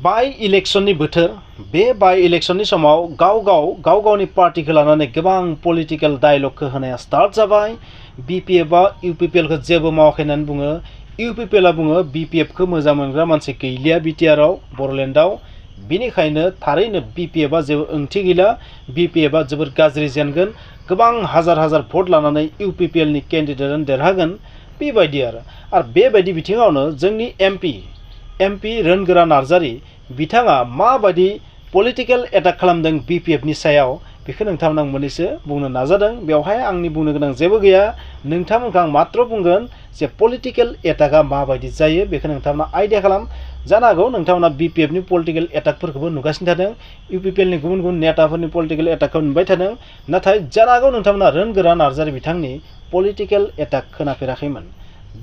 बाय इलेक्शननि बोथोर बे बाय इलेक्शननि समाव गाव गावनि पार्टीखौ लानानै गोबां पलिटिकल डायलगखौ होनाया स्टार्ट जाबाय। बीपीएफआ यूपीपीएलखौ जेबो मावाखै होननानै बुङो। यूपीपीएलआ बुङो बीपीएफखौ मोजां मोनग्रा मानसि गैलिया बिटिआरआव बर'लेण्डआव। बिनिखायनो थारैनो बीपीएफआ जेबो ओंथि गैला। बीपीएफआ जोबोर गाज्रि जेनगोन। गोबां हाजार भट लानानै यूपीपीएलनि केन्डिडेटआनो देरहागोन बेबायदि आरो बेबायदि बिथिङावनो जोंनि एमपी रनगोरा नार्जारी बिथाङा माबायदि पलिटिकल एटाक खालामदों बीपीएफनि सायाव बेखौ नोंथांमोन आं मोननैसो बुंनो नाजादों। बेवहाय आंनि बुंनो गोनां जेबो गैया। नोंथांमोनखौ आं मात्र बुंगोन जे पलिटिकल एटाकआ माबायदि जायो बेखौ नोंथांमोना आइडिया खालाम। जानो हागौ नोंथांमोना बीपीएफनि पलिटिकल एटाकफोरखौबो नुगासिनो थादों, यूपीपीएलनि गुबुन नेताफोरनि पलिटिकल एटाकखौ नुबाय थादों, नाथाय जानो हागौ नोंथांमोना रनगोरा नार्जारी बिथांनि पलिटिकल एटाक खोनाफेराखैमोन।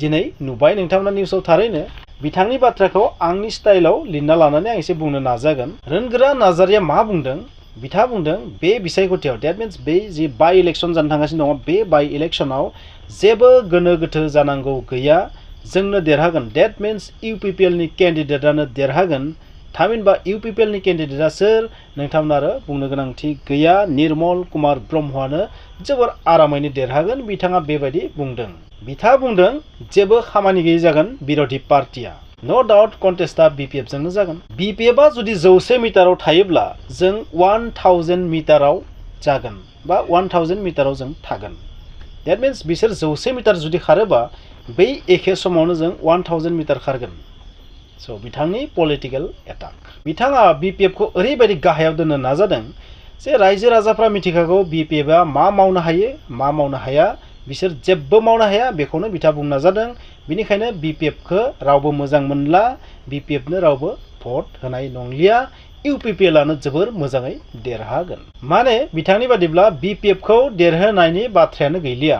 दिनै नुबाय नोंथांमोना निउसाव। थारैनो बिथांनि बाथ्राखौ आंनि स्टाइलाव लिरना लानानै आं एसे बुंनो नाजागोन। रनगोरा नार्जारीया मा बुंदों? बिथाङा बुंदों बे बिसायख'थियाव डेट मिन्स बे जि बाय इलेक्शन जानो थांगासिनो दङ बे बाय इलेक्शनाव जेबो गोनो गोथो जानांगौ गैया, जोंनो देरहागोन। Date means यूपीपीएलनि केन्डिडेटआनो देरहागोन। थामहिनबा यूपीपीएलनि केन्डिडेटआ सोर नोंथांमोना आरो बुंनो गोनांथि गैया। निर्मल कुमार ब्रह्मआनो जोबोर आरामैनो देरहागोन बिथाङा बेबायदि बुंदों। बिथाङा बुंदों जेबो खामानि गैयै जागोन विरोधी पार्टिया। नो डाउट कन्टेस्टआ बीपीएफ जोंनो जागोन। बीपीएफआ जुदि 100 मिटाराव थायोब्ला जों 1000 मिटाराव जागोन बा 1000 मिटाराव जों थागोन। डेट मिन्स बिसोर 100 मिटार जुदि खारोबा बै एखे समावनो जों 1000 मिटार खारगोन। स' बिथांनि पलिटिकल एटाक। बिथाङा बीपीएफखौ ओरैबायदि गाहायाव दोननो नाजादों जे रायजो राजाफ्रा मिथिखागौ बीपीएफआ मा मावनो हायो मा मावनो हाया। बिसोर जेबो मावनो हाया बेखौनो बिथाङा बुंनो नाजादों। बिनिखायनो बीपीएफखौ रावबो मोजां मोनला, बीपीएफनो रावबो भट होनाय नंलिया, यूपीपीएलआनो जोबोर मोजाङै देरहागोन। माने बिथांनि बादिब्ला बीपीएफखौ देरहोनायनि बाथ्रायानो गैलिया।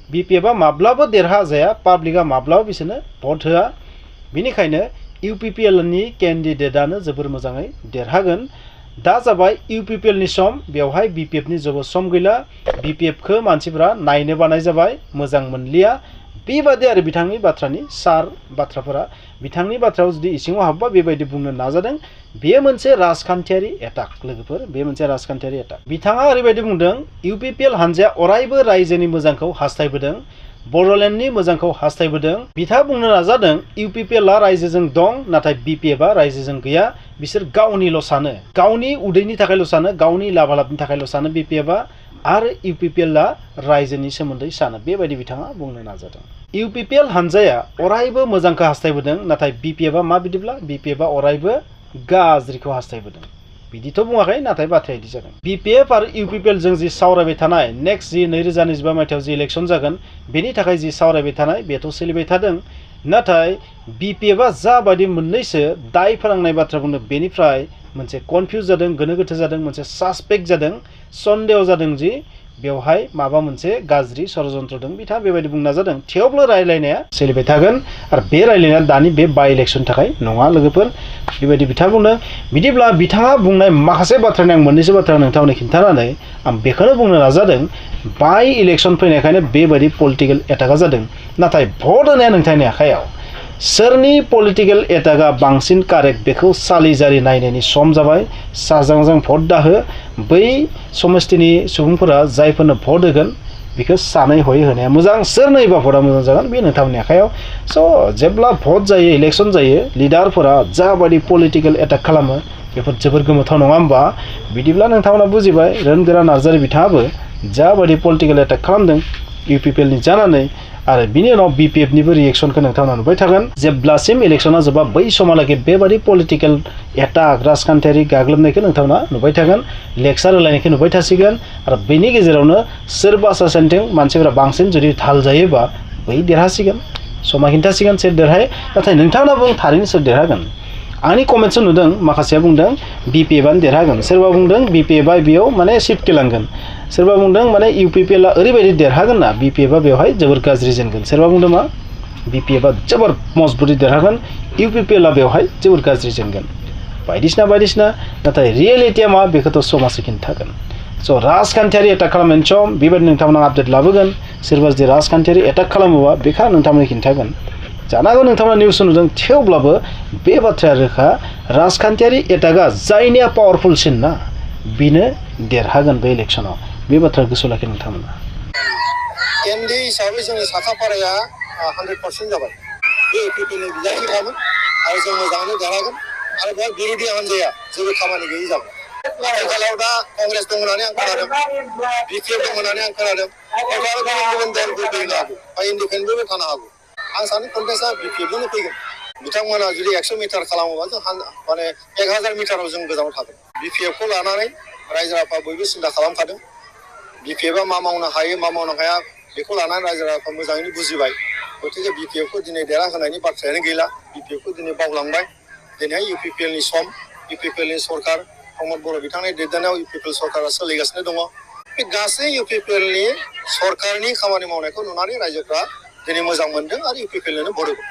बीपीएफआ माब्लाबो देरहाजाया, पाब्लिकआ माब्लाबो बिसोरनो भट होआ। बिनिखायनो यूपीपीएलनि केन्डिडेटआनो जोबोर मोजाङै देरहागोन। दा जाबाय यूपीपीएलनि सम, बेवहाय बीपीएफनि जेबो सम गैला। बीपीएफखौ मानसिफ्रा नायनो बानाय जाबाय, मोजां मोनलिया। बेबादि आरो बिथांनि बाथ्रानि सार बाथ्राफोरा। बिथांनि बाथ्रायाव जुदि इसिङाव हाबबा बेबायदि बुंनो नाजादों। बेयो मोनसे राजखान्थियारि एटाक लोगोफोर, बे मोनसे राजखान्थियारि एटाक। बिथाङा ओरैबायदि बुंदों यूपीपीएल हानजाया अरायबो रायजोनि मोजांखौ हास्थायबोदों, बर'लेण्डनि मोजांखौ हास्थायबोदों। बिथाङा बुंनो नाजादों यूपीपीएलआ रायजोजों दं नाथाय बीपीएफआ रायजोजों गैया। बिसोर गावनिल' सानो, गावनि उदैनि थाखायल' सानो, गावनि लाभालाबनि थाखायल' सानो बीपीएफआ, आरो यूपीपीएलआ रायजोनि सोमोन्दै सानो। बेबायदि बिथाङा बुंनो नाजादों। यूपीपीएल हानजाया अरायबो मोजांखौ हास्थायबोदों नाथाय बीपीएफआ मा बिदिब्ला बीपीएफआ अरायबो गाज्रिखौ हास्थायबोदों। बिदिथ' बुङाखै नाथाय बाथ्राया बिदि जादों। बीपीएफ आरो यूपीपीएलजों जि सावरायबाय थानाय नेक्स्ट जि 2025 मायथाइयाव जि इलेक्शन जागोन बेनि थाखाय जि सावरायबाय थानाय बेथ' सोलिबाय थादों। नाथाय बीपीएफआ जाबायदि मोननैसो दाय फोनांनाय बाथ्रा बुंदों बेनिफ्राय मोनसे कनफिउज जादों, गोनो गोथो जादों, मोनसे सासपेक्ट जादों, सन्देह जादों जि बेवहाय माबा मोनसे गाज्रि षड़यन्त्र दं। बिथाङा बेबायदि बुंना जादों। थेवब्लाबो रायलायनाया सोलिबाय थागोन आरो बे रायलायनाया दानि बे बाय इलेक्शननि थाखाय नङा लोगोफोर, बेबायदि बिथाङा बुंदों। बिदिब्ला बिथाङा बुंनाय माखासे बाथ्रानि आं मोननैसो बाथ्रा नोंथांमोननो खिन्थानानै आं बेखौनो बुंनो नाजादों बाय इलेक्शन फैनायखायनो बेबायदि पलिटिकल एटाकआ जादों। नाथाय भट होनाया नोंथांनि आखायाव। सोरनि पलिटिकल एटाकआ बांसिन कारेक्ट बेखौ सालिजारि नायनायनि सम जाबाय। साजांजों भट दाहो। बै समस्थिनि सुबुंफोरा जायफोरनो भट होगोन बेखौ सानै हयै होनाया मोजां। सोरनो होयोबा भटआ मोजां जागोन बे नोंथांमोननि आखायाव। स' जेब्ला भट जायो, इलेक्शन जायो, लिडारफोरा जाबायदि पलिटिकल एटाक खालामो बेफोर जोबोर गोमोथाव नङा होमबा? बिदिब्ला नोंथांमोना बुजिबाय रनगोरा नार्जारी बिथाङाबो जाबायदि पलिटिकल एटाक खालामदों यूपीपीएलनि जानानै, आरो बिनि उनाव बीपीएफनिबो रिएक्शनखौ नोंथांमोना नुबाय थागोन। जेब्लासिम इलेक्शना जोबा बै समहालागै बेबायदि पलिटिकल एटाक राजखान्थियारि गाग्लोबनायखौ नोंथांमोना नुबाय थागोन, लेक्सार होलायनायखौ नुबाय थासिगोन। आरो बेनि गेजेरावनो सोरबा सासेथिं मानसिफोरा बांसिन जुदि थाल जायोबा बै देरहासिगोन, समा खिन्थासिगोन सोर देरहायो। नाथाय नोंथांमोना बुं थारैनो सोर देरहागोन? आंनि कमेन्ट्सआव नुदों माखासेया बुंदों बीपीएफआनो देरहागोन, सोरबा बुंदों बीपीएफआ बेयाव माने सिफ्ट लांगोन, सोरबा बुंदों माने यूपीपीएलआ ओरैबायदि देरहागोन ना बीपीएफआ बेवहाय जोबोर गाज्रि जेनगोन, सोरबा बुंदों मा बीपीएफआ जोबोर मजबुतै देरहागोन, यूपीपीएलआ बेवहाय जोबोर गाज्रि जेनगोन, बायदिसिना। नाथाय रियेलिटिया मा बेखौथ' समाजसो खिन्थागोन। स' राजखान्थियारि एटाक खालामनायनि सम बेबायदि नोंथांमोना आपडेट लाबोगोन। सोरबा जुदि राजखान्थियारि एटाक खालामोबा बेखौ नोंथांमोननो खिन्थागोन। जानांगौ नोंथांमोना निउस नुदों थेवब्लाबो बे बाथ्राया रोखा राजखान्थियारि एटाकआ जायनिया पावारफुलसिन ना बिनो देरहागोन बे इलेक्सनाव बे बाथ्रा गोसोआव लाखि नोंथांमोना एमडि हिसाबै जोंनि साखाफाराया 100% जाबाय बे इउपिपिनि बिजाथिखामोन आरो जों मोजाङैनो देरहागोन आरो बेयाव बिरोधि हान्जाया जेबो खामानि गैयै जाबाय आथिखालाव दा कंग्रेस दं होननानै आं खोनादों बिपिएफ दं होननानै आं खोनादों गुबुन दलफोर फैनो हागौ बा इन्डिपेन्डेन्टबो थानो हागौ आं सानो कन्टेस्टआ बिपिएफजोंनो फैगोन बिथांमोना जुदि 100 मिटार खालामोबा जों माने 1000 मिटाराव जों गोजानाव थागोन बिपिएफखौ लानानै रायजो राजा बयबो सिन्था खालामखादों बिपिएफआ मा मावनो हायो मा मावनो हाया बेखौ लानानै रायजो राजाफ्रा मोजाङैनो बुजिबाय गतिके बिपिएफखौ दिनै देरहाहोनायनि बाथ्रायानो गैला बिपिएफखौ दिनै बावलांबाय दिनैहाय इउपिपिएलनि सम इउपिपिएलनि सरकार प्रमद बर' बिथांनि दैदेननायाव इउपिपिएल सरकारा सोलिगासिनो दङ बे गासै इउपिपिएलनि सरकारनि खामानि मावनायखौ नुनानै रायजोफ्रा दिनै मोजां मोनदों आरो इउपिपिएलनो भट होदों